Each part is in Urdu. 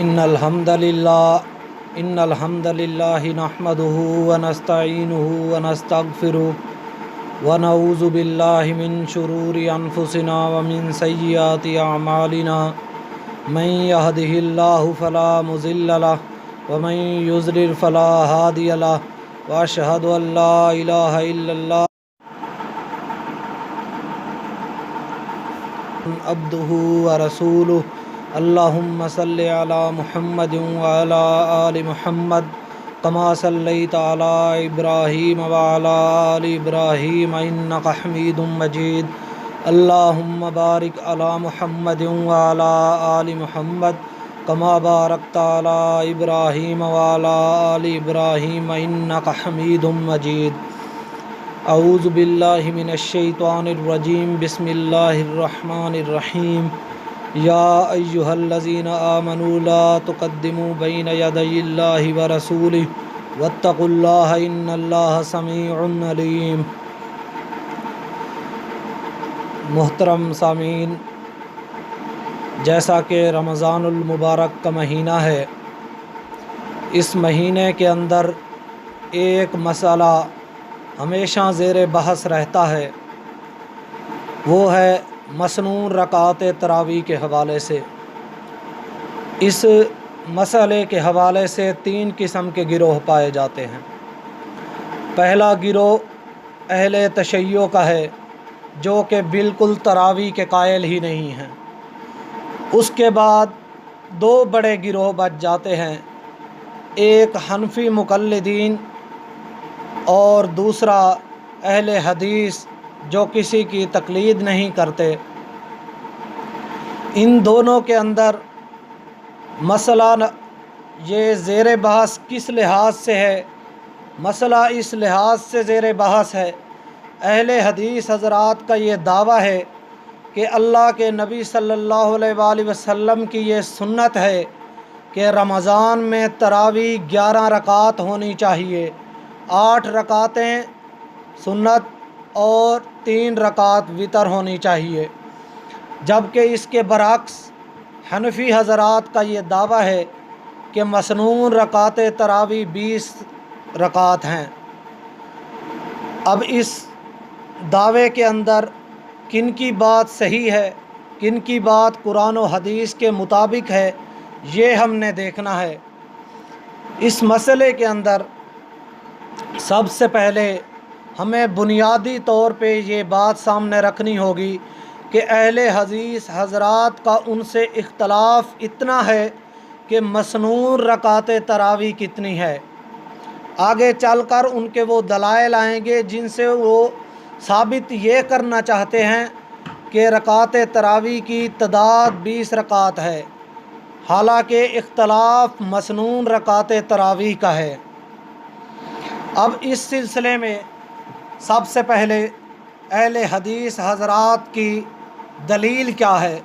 إن الحمد لله نحمده ونستعينه ونستغفره ونعوذ بالله من شرور أنفسنا ومن سيئات أعمالنا من يهده الله فلا مضل له ومن يضلل فلا هادي له وأشهد أن لا إله إلا الله عبده ورسوله اللهم صل على محمد وعلى آل محمد كما صليت على إبراهيم وعلى آل إبراهيم إنك حميد مجيد اللهم بارك على محمد وعلى آل محمد كما باركت على إبراهيم وعلى آل إبراهيم إنك حميد مجيد اعوذ باللہ من الشیطان الرجیم بسم اللہ الرحمن الرحیم یا ایہا الذین آمنوا لا تقدموا بین یدی اللہ ورسولہ واتقوا اللہ ان اللہ سمیع علیم۔ محترم سامعین، جیسا کہ رمضان المبارک کا مہینہ ہے، اس مہینے کے اندر ایک مسئلہ ہمیشہ زیر بحث رہتا ہے، وہ ہے مسنون رکعات تراویح کے حوالے سے۔ اس مسئلے کے حوالے سے 3 قسم کے گروہ پائے جاتے ہیں۔ پہلا گروہ اہل تشیع کا ہے، جو کہ بالکل تراویح کے قائل ہی نہیں ہیں۔ اس کے بعد 2 بڑے گروہ بچ جاتے ہیں، ایک حنفی مقلدین اور دوسرا اہل حدیث جو کسی کی تقلید نہیں کرتے۔ ان دونوں کے اندر مسئلہ یہ زیر بحث کس لحاظ سے ہے؟ مسئلہ اس لحاظ سے زیر بحث ہے، اہل حدیث حضرات کا یہ دعویٰ ہے کہ اللہ کے نبی صلی اللہ علیہ وآلہ وسلم کی یہ سنت ہے کہ رمضان میں تراویح 11 رکعات ہونی چاہیے، 8 رکعتیں سنت اور 3 رکعت وتر ہونی چاہیے، جبکہ اس کے برعکس حنفی حضرات کا یہ دعویٰ ہے کہ مسنون رکعت تراویح 20 رکعت ہیں۔ اب اس دعوے کے اندر کن کی بات صحیح ہے، کن کی بات قرآن و حدیث کے مطابق ہے، یہ ہم نے دیکھنا ہے۔ اس مسئلے کے اندر سب سے پہلے ہمیں بنیادی طور پہ یہ بات سامنے رکھنی ہوگی کہ اہل حدیث حضرات کا ان سے اختلاف اتنا ہے کہ مسنون رکعت تراویح کتنی ہے۔ آگے چل کر ان کے وہ دلائل آئیں گے جن سے وہ ثابت یہ کرنا چاہتے ہیں کہ رکعت تراویح کی تعداد 20 رکعت ہے، حالانکہ اختلاف مسنون رکعت تراویح کا ہے۔ اب اس سلسلے میں سب سے پہلے اہل حدیث حضرات کی دلیل کیا ہے؟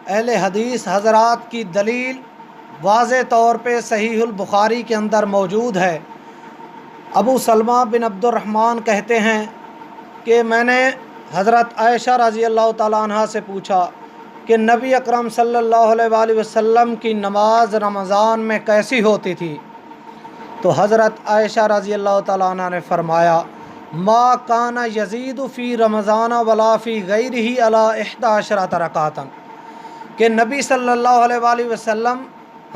اہل حدیث حضرات کی دلیل واضح طور پہ صحیح البخاری کے اندر موجود ہے۔ ابو سلمہ بن عبد الرحمن کہتے ہیں کہ میں نے حضرت عائشہ رضی اللہ تعالیٰ عنہ سے پوچھا کہ نبی اکرم صلی اللہ علیہ وآلہ وسلم کی نماز رمضان میں کیسی ہوتی تھی؟ تو حضرت عائشہ رضی اللہ تعالیٰ عنہ نے فرمایا ما کان یزید فی رمضان ولا فی غیرہ علی 11 رکعۃ، کہ نبی صلی اللہ علیہ وآلہ وسلم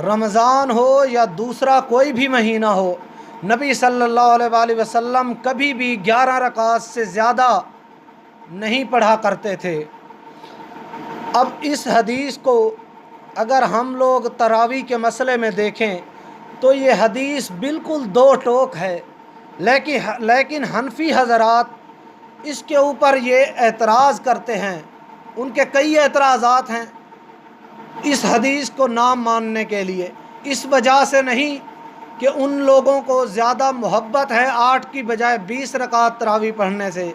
رمضان ہو یا دوسرا کوئی بھی مہینہ ہو، نبی صلی اللہ علیہ وآلہ وسلم کبھی بھی 11 رکعات سے زیادہ نہیں پڑھا کرتے تھے۔ اب اس حدیث کو اگر ہم لوگ تراویح کے مسئلے میں دیکھیں تو یہ حدیث بالکل 2 ٹوک ہے، لیکن حنفی حضرات اس کے اوپر یہ اعتراض کرتے ہیں۔ ان کے کئی اعتراضات ہیں اس حدیث کو نہ ماننے کے لیے، اس وجہ سے نہیں کہ ان لوگوں کو زیادہ محبت ہے 8 کی بجائے 20 رکعت تراویح پڑھنے سے،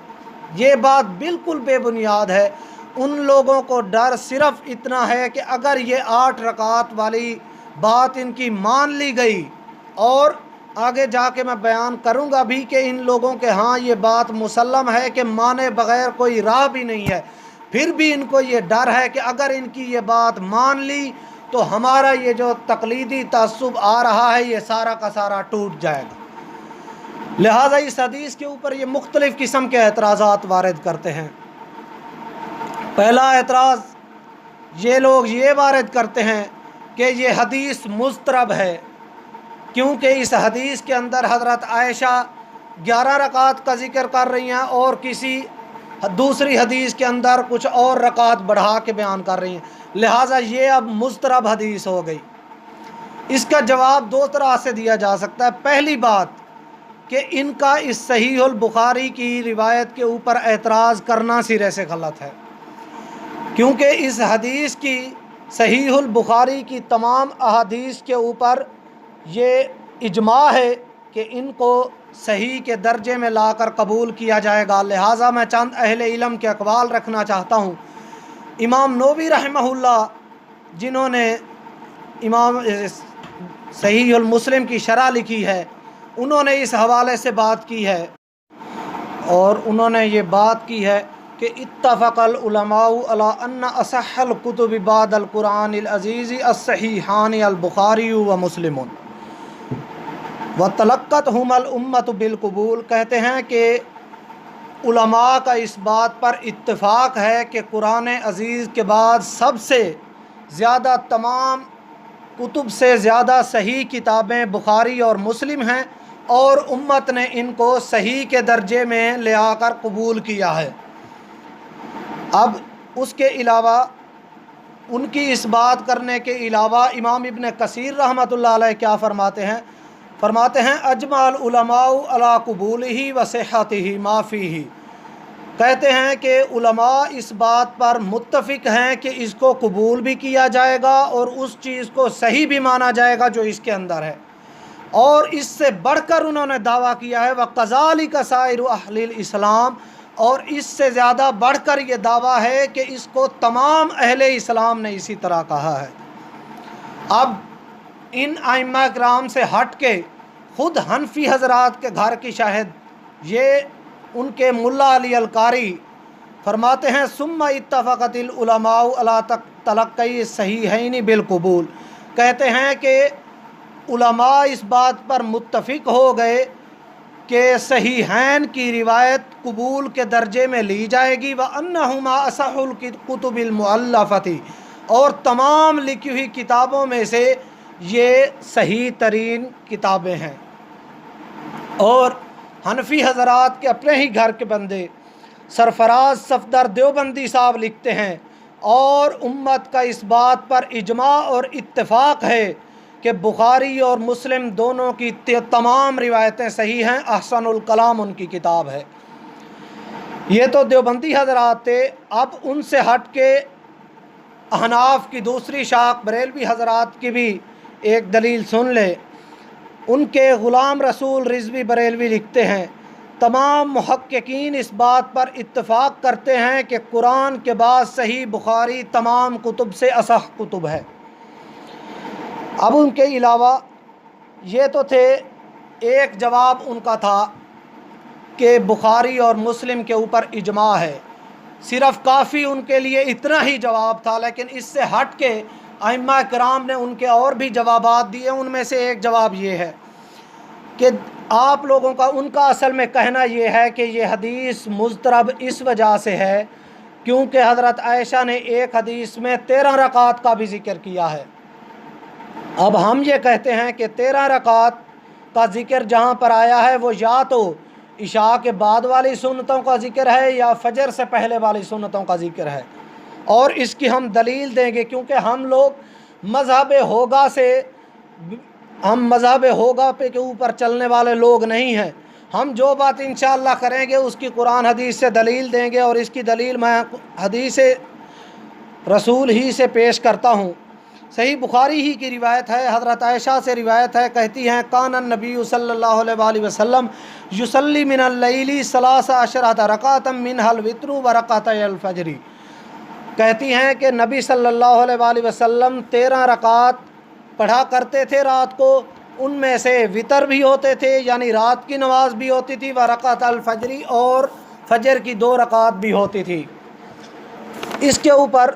یہ بات بالکل بے بنیاد ہے۔ ان لوگوں کو ڈر صرف اتنا ہے کہ اگر یہ 8 رکعت والی بات ان کی مان لی گئی، اور آگے جا کے میں بیان کروں گا بھی کہ ان لوگوں کے ہاں یہ بات مسلم ہے کہ مانے بغیر کوئی راہ بھی نہیں ہے، پھر بھی ان کو یہ ڈر ہے کہ اگر ان کی یہ بات مان لی تو ہمارا یہ جو تقلیدی تعصب آ رہا ہے یہ سارا کا سارا ٹوٹ جائے گا۔ لہٰذا اس حدیث کے اوپر یہ مختلف قسم کے اعتراضات وارد کرتے ہیں۔ پہلا اعتراض یہ لوگ یہ وارد کرتے ہیں کہ یہ حدیث مضطرب ہے، کیونکہ اس حدیث کے اندر حضرت عائشہ 11 رکعت کا ذکر کر رہی ہیں اور کسی دوسری حدیث کے اندر کچھ اور رکعت بڑھا کے بیان کر رہی ہیں، لہٰذا یہ اب مضطرب حدیث ہو گئی۔ اس کا جواب دو طرح سے دیا جا سکتا ہے۔ پہلی بات کہ ان کا اس صحیح البخاری کی روایت کے اوپر اعتراض کرنا سرے سے غلط ہے، کیونکہ اس حدیث کی صحیح البخاری کی تمام احادیث کے اوپر یہ اجماع ہے کہ ان کو صحیح کے درجے میں لا کر قبول کیا جائے گا۔ لہٰذا میں چند اہل علم کے اقوال رکھنا چاہتا ہوں۔ امام نووی رحمہ اللہ، جنہوں نے امام صحیح المسلم کی شرح لکھی ہے، انہوں نے اس حوالے سے بات کی ہے، اور انہوں نے یہ بات کی ہے کہ اتفق العلماء علی ان اصح الکتب بعد القرآن العزیز الصحیحان البخاری و مسلم وتلقتہم الامۃ بالقبول۔ کہتے ہیں کہ علماء کا اس بات پر اتفاق ہے کہ قرآن عزیز کے بعد سب سے زیادہ تمام کتب سے زیادہ صحیح کتابیں بخاری اور مسلم ہیں، اور امت نے ان کو صحیح کے درجے میں لے آ کر قبول کیا ہے۔ اب اس کے علاوہ، ان کی اس بات کرنے کے علاوہ امام ابن کثیر رحمۃ اللہ علیہ کیا فرماتے ہیں اجمع العلماء علی قبولہ و صحتہ ما فیہ۔ کہتے ہیں کہ علماء اس بات پر متفق ہیں کہ اس کو قبول بھی کیا جائے گا اور اس چیز کو صحیح بھی مانا جائے گا جو اس کے اندر ہے، اور اس سے بڑھ کر انہوں نے دعویٰ کیا ہے وَقَذَلِكَ سَائِرُ أَهْلِ الْإِسْلَامِ، اور اس سے زیادہ بڑھ کر یہ دعویٰ ہے کہ اس کو تمام اہل اسلام نے اسی طرح کہا ہے۔ اب ان ائمہ کرام سے ہٹ کے خود حنفی حضرات کے گھر کی شاہد، یہ ان کے ملا علی القاری فرماتے ہیں ثم اتفقت العلماء علی تلقی الصحیحین بالقبول۔ کہتے ہیں کہ علماء اس بات پر متفق ہو گئے کہ صحیحین کی روایت قبول کے درجے میں لی جائے گی، وَأَنَّهُمَا أَصَحُّ الْكُتُبِ الْمُؤَلَّفَةِ، اور تمام لکھی ہوئی کتابوں میں سے یہ صحیح ترین کتابیں ہیں۔ اور حنفی حضرات کے اپنے ہی گھر کے بندے سرفراز صفدر دیوبندی صاحب لکھتے ہیں، اور امت کا اس بات پر اجماع اور اتفاق ہے کہ بخاری اور مسلم دونوں کی تمام روایتیں صحیح ہیں، احسن الکلام ان کی کتاب ہے۔ یہ تو دیوبندی حضرات تھے۔ اب ان سے ہٹ کے احناف کی دوسری شاخ بریلوی حضرات کی بھی ایک دلیل سن لے۔ ان کے غلام رسول رضوی بریلوی لکھتے ہیں تمام محققین اس بات پر اتفاق کرتے ہیں کہ قرآن کے بعد صحیح بخاری تمام کتب سے اصح کتب ہے۔ اب ان کے علاوہ یہ تو تھے، ایک جواب ان کا تھا کہ بخاری اور مسلم کے اوپر اجماع ہے، صرف کافی ان کے لیے اتنا ہی جواب تھا، لیکن اس سے ہٹ کے ائمہ کرام نے ان کے اور بھی جوابات دیے۔ ان میں سے ایک جواب یہ ہے کہ آپ لوگوں کا، ان کا اصل میں کہنا یہ ہے کہ یہ حدیث مضطرب اس وجہ سے ہے کیونکہ حضرت عائشہ نے ایک حدیث میں 13 رکعات کا بھی ذکر کیا ہے۔ اب ہم یہ کہتے ہیں کہ 13 رکعات کا ذکر جہاں پر آیا ہے وہ یا تو عشاء کے بعد والی سنتوں کا ذکر ہے یا فجر سے پہلے والی سنتوں کا ذکر ہے، اور اس کی ہم دلیل دیں گے، کیونکہ ہم لوگ مذہب ہوگا پہ کے اوپر چلنے والے لوگ نہیں ہیں۔ ہم جو بات انشاءاللہ کریں گے اس کی قرآن حدیث سے دلیل دیں گے، اور اس کی دلیل میں حدیث رسول ہی سے پیش کرتا ہوں۔ صحیح بخاری ہی کی روایت ہے، حضرت عائشہ سے روایت ہے، کہتی ہیں کان النبی صلی اللہ علیہ وآلہ وسلم یصلی من اللیل 13 رکعۃ منها الوتر ورکعتي الفجر۔ کہتی ہیں کہ نبی صلی اللہ علیہ وآلہ وسلم 13 رکعات پڑھا کرتے تھے رات کو، ان میں سے وطر بھی ہوتے تھے، یعنی رات کی نماز بھی ہوتی تھی، ورکعت الفجر، اور فجر کی 2 رکعات بھی ہوتی تھی۔ اس کے اوپر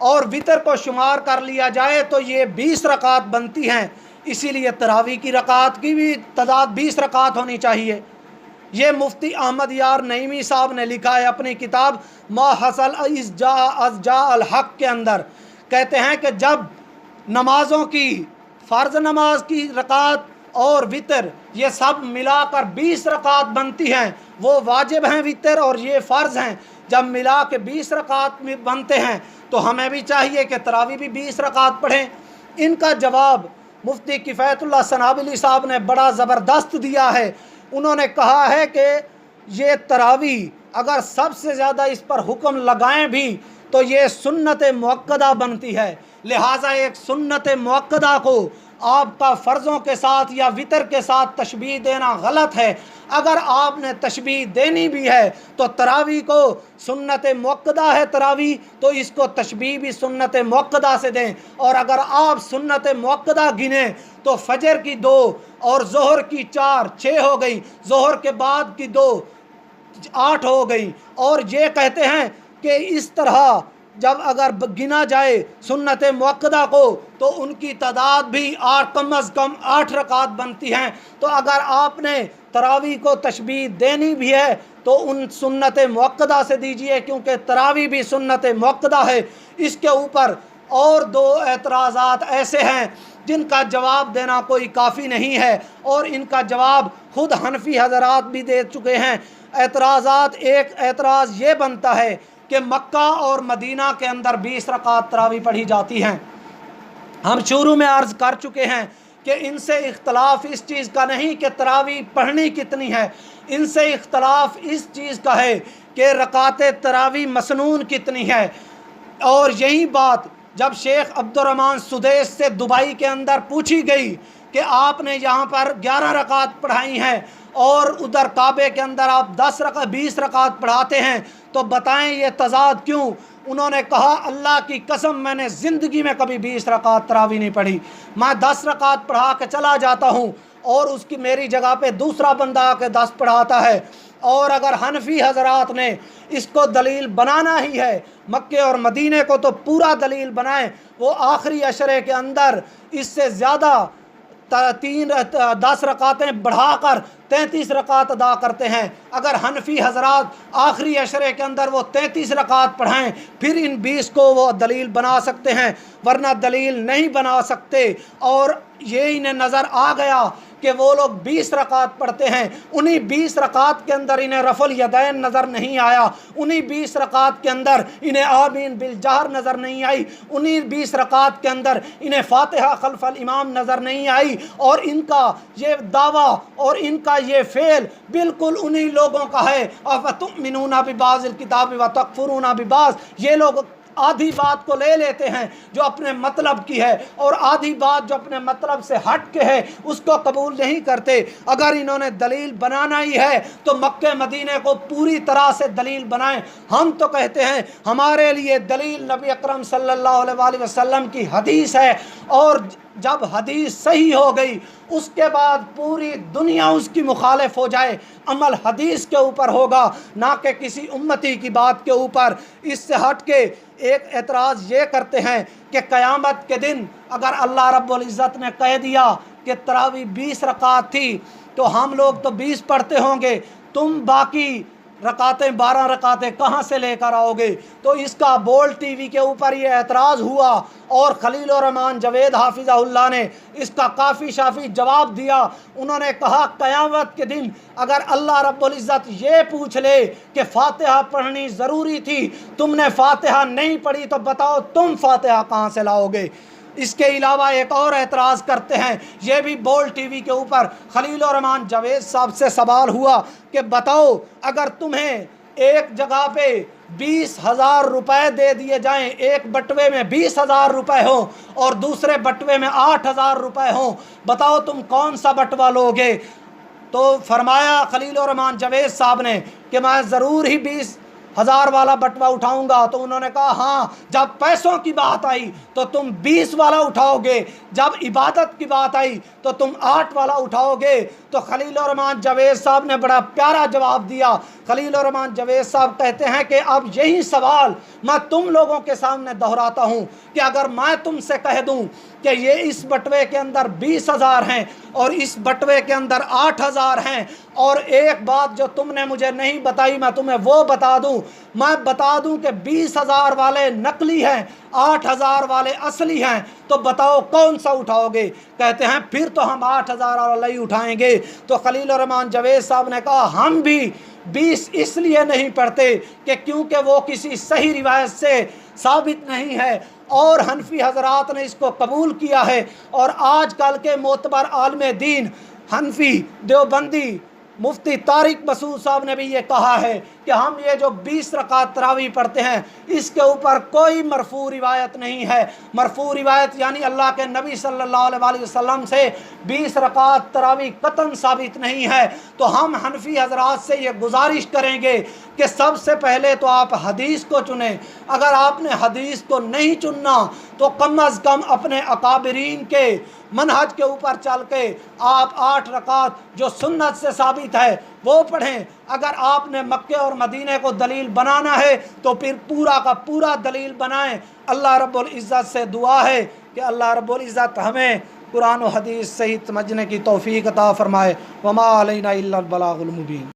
اور وطر کو شمار کر لیا جائے تو یہ 20 رکعت بنتی ہیں، اسی لیے تراویح کی رکعت کی بھی تعداد 20 رکعت ہونی چاہیے۔ یہ مفتی احمد یار نعیمی صاحب نے لکھا ہے اپنی کتاب ما حصل از جاء الحق کے اندر، کہتے ہیں کہ جب نمازوں کی فرض نماز کی رکعت اور وطر یہ سب ملا کر 20 رکعت بنتی ہیں، وہ واجب ہیں وطر اور یہ فرض ہیں، جب ملا کے 20 رکعت میں بنتے ہیں تو ہمیں بھی چاہیے کہ تراویح بھی 20 رکعت پڑھیں۔ ان کا جواب مفتی کفایت اللہ سنابلی صاحب نے بڑا زبردست دیا ہے۔ انہوں نے کہا ہے کہ یہ تراویح اگر سب سے زیادہ اس پر حکم لگائیں بھی تو یہ سنت مؤکدہ بنتی ہے، لہٰذا ایک سنت مؤکدہ کو آپ کا فرضوں کے ساتھ یا وطر کے ساتھ تشبیہ دینا غلط ہے۔ اگر آپ نے تشبیہ دینی بھی ہے تو تراویح کو سنت مؤکدہ ہے تراویح، تو اس کو تشبیہ بھی سنت مؤکدہ سے دیں، اور اگر آپ سنت مؤکدہ گنیں تو فجر کی 2 اور ظہر کی 4 6 ہو گئی، ظہر کے بعد کی 2 8 ہو گئی، اور یہ کہتے ہیں کہ اس طرح جب اگر گنا جائے سنت مؤکدہ کو تو ان کی تعداد بھی کم از کم 8 رکعت بنتی ہیں۔ تو اگر آپ نے تراویح کو تشبیہ دینی بھی ہے تو ان سنت مؤکدہ سے دیجیے، کیونکہ تراویح بھی سنت مؤکدہ ہے۔ اس کے اوپر اور 2 اعتراضات ایسے ہیں جن کا جواب دینا کوئی کافی نہیں ہے، اور ان کا جواب خود حنفی حضرات بھی دے چکے ہیں۔ ایک اعتراض یہ بنتا ہے کہ مکہ اور مدینہ کے اندر 20 رکعت تراویح پڑھی جاتی ہیں۔ ہم شروع میں عرض کر چکے ہیں کہ ان سے اختلاف اس چیز کا نہیں کہ تراویح پڑھنی کتنی ہے، ان سے اختلاف اس چیز کا ہے کہ رکعت تراویح مسنون کتنی ہے۔ اور یہی بات جب شیخ عبد الرحمن سدیس سے دبئی کے اندر پوچھی گئی کہ آپ نے یہاں پر 11 رکعت پڑھائی ہیں اور ادھر کعبے کے اندر آپ 20 رکعت پڑھاتے ہیں، تو بتائیں یہ تضاد کیوں؟ انہوں نے کہا اللہ کی قسم میں نے زندگی میں کبھی 20 رکعت تراویح نہیں پڑھی، میں 10 رکعت پڑھا کے چلا جاتا ہوں اور اس کی میری جگہ پہ دوسرا بندہ آ کے 10 پڑھاتا ہے۔ اور اگر حنفی حضرات نے اس کو دلیل بنانا ہی ہے، مکے اور مدینے کو تو پورا دلیل بنائیں، وہ آخری عشرے کے اندر اس سے زیادہ 10 رکعتیں بڑھا کر 33 رکعت ادا کرتے ہیں۔ اگر حنفی حضرات آخری عشرے کے اندر وہ 33 رکعت پڑھائیں پھر ان 20 کو وہ دلیل بنا سکتے ہیں، ورنہ دلیل نہیں بنا سکتے۔ اور یہ انہیں نظر آ گیا کہ وہ لوگ 20 رکعت پڑھتے ہیں، انہی 20 رکعت کے اندر انہیں رفع الیدین نظر نہیں آیا، انہی 20 رکعت کے اندر انہیں آمین بالجہر نظر نہیں آئی، انہی 20 رکعت کے اندر انہیں فاتحہ خلف الامام نظر نہیں آئی، اور ان کا یہ دعویٰ اور ان کا یہ فعل بالکل انہی لوگوں کا ہے۔ افتؤمنون ببعض الکتاب وتکفرون ببعض، یہ لوگ آدھی بات کو لے لیتے ہیں جو اپنے مطلب کی ہے، اور آدھی بات جو اپنے مطلب سے ہٹ کے ہے اس کو قبول نہیں کرتے۔ اگر انہوں نے دلیل بنانا ہی ہے تو مکہ مدینے کو پوری طرح سے دلیل بنائیں۔ ہم تو کہتے ہیں ہمارے لیے دلیل نبی اکرم صلی اللہ علیہ وآلہ وسلم کی حدیث ہے، اور جب حدیث صحیح ہو گئی اس کے بعد پوری دنیا اس کی مخالف ہو جائے، عمل حدیث کے اوپر ہوگا نہ کہ کسی امتی کی بات کے اوپر۔ اس سے ہٹ کے ایک اعتراض یہ کرتے ہیں کہ قیامت کے دن اگر اللہ رب العزت نے کہہ دیا کہ تراویح 20 رکعت تھی تو ہم لوگ تو 20 پڑھتے ہوں گے، تم باقی رکعتیں 12 رکعتیں کہاں سے لے کر آؤ گے؟ تو اس کا بول ٹی وی کے اوپر یہ اعتراض ہوا، اور خلیل الرحمن جوید حافظہ اللہ نے اس کا کافی شافی جواب دیا۔ انہوں نے کہا قیامت کے دن اگر اللہ رب العزت یہ پوچھ لے کہ فاتحہ پڑھنی ضروری تھی، تم نے فاتحہ نہیں پڑھی، تو بتاؤ تم فاتحہ کہاں سے لاؤ گے؟ اس کے علاوہ ایک اور اعتراض کرتے ہیں، یہ بھی بول ٹی وی کے اوپر خلیل الرحمن جوید صاحب سے سوال ہوا کہ بتاؤ اگر تمہیں ایک جگہ پہ 20,000 روپے دے دیے جائیں، ایک بٹوے میں 20,000 روپے ہوں اور دوسرے بٹوے میں 8,000 روپے ہوں، بتاؤ تم کون سا بٹوا لوگے؟ تو فرمایا خلیل الرحمن جوید صاحب نے کہ میں ضرور ہی 1000 والا بٹوا اٹھاؤں گا؟ تو انہوں نے کہا ہاں، جب پیسوں کی بات آئی تو تم 20 والا اٹھاؤ گے، جب عبادت کی بات آئی تو تم 8 والا اٹھاؤ گے۔ تو خلیل الرحمن جاوید صاحب نے بڑا پیارا جواب دیا۔ خلیل الرحمن جاوید صاحب کہتے ہیں کہ اب یہی سوال میں تم لوگوں کے سامنے دہراتا ہوں کہ اگر میں تم سے کہہ دوں کہ یہ اس بٹوے کے اندر 20,000 ہیں اور اس بٹوے کے اندر 8,000 ہیں، اور ایک بات جو تم نے مجھے نہیں بتائی میں تمہیں وہ بتا دوں، میں بتا دوں کہ 20,000 والے نقلی ہیں، 8,000 والے اصلی ہیں، تو بتاؤ کون سا اٹھاؤ گے؟ کہتے ہیں پھر تو ہم 8,000 والا ہی اٹھائیں گے۔ تو خلیل الرحمن جاوید صاحب نے کہا ہم بھی 20 اس لیے نہیں پڑھتے کہ کیونکہ وہ کسی صحیح روایت سے ثابت نہیں ہے، اور حنفی حضرات نے اس کو قبول کیا ہے، اور آج کل کے معتبر عالم دین حنفی دیوبندی مفتی طارق مسعود صاحب نے بھی یہ کہا ہے کہ ہم یہ جو 20 رکعت تراویح پڑھتے ہیں اس کے اوپر کوئی مرفوع روایت نہیں ہے۔ مرفوع روایت یعنی اللہ کے نبی صلی اللہ علیہ وآلہ وسلم سے 20 رکعت تراویح قطعاً ثابت نہیں ہے۔ تو ہم حنفی حضرات سے یہ گزارش کریں گے کہ سب سے پہلے تو آپ حدیث کو چنیں، اگر آپ نے حدیث کو نہیں چننا تو کم از کم اپنے اکابرین کے منہج کے اوپر چل کے آپ 8 رکعت جو سنت سے ثابت ہے وہ پڑھیں۔ اگر آپ نے مکے اور مدینے کو دلیل بنانا ہے تو پھر پورا کا پورا دلیل بنائیں۔ اللہ رب العزت سے دعا ہے کہ اللہ رب العزت ہمیں قرآن و حدیث صحیح سمجھنے کی توفیق عطا فرمائے۔ وما علینا الا البلاغ المبین۔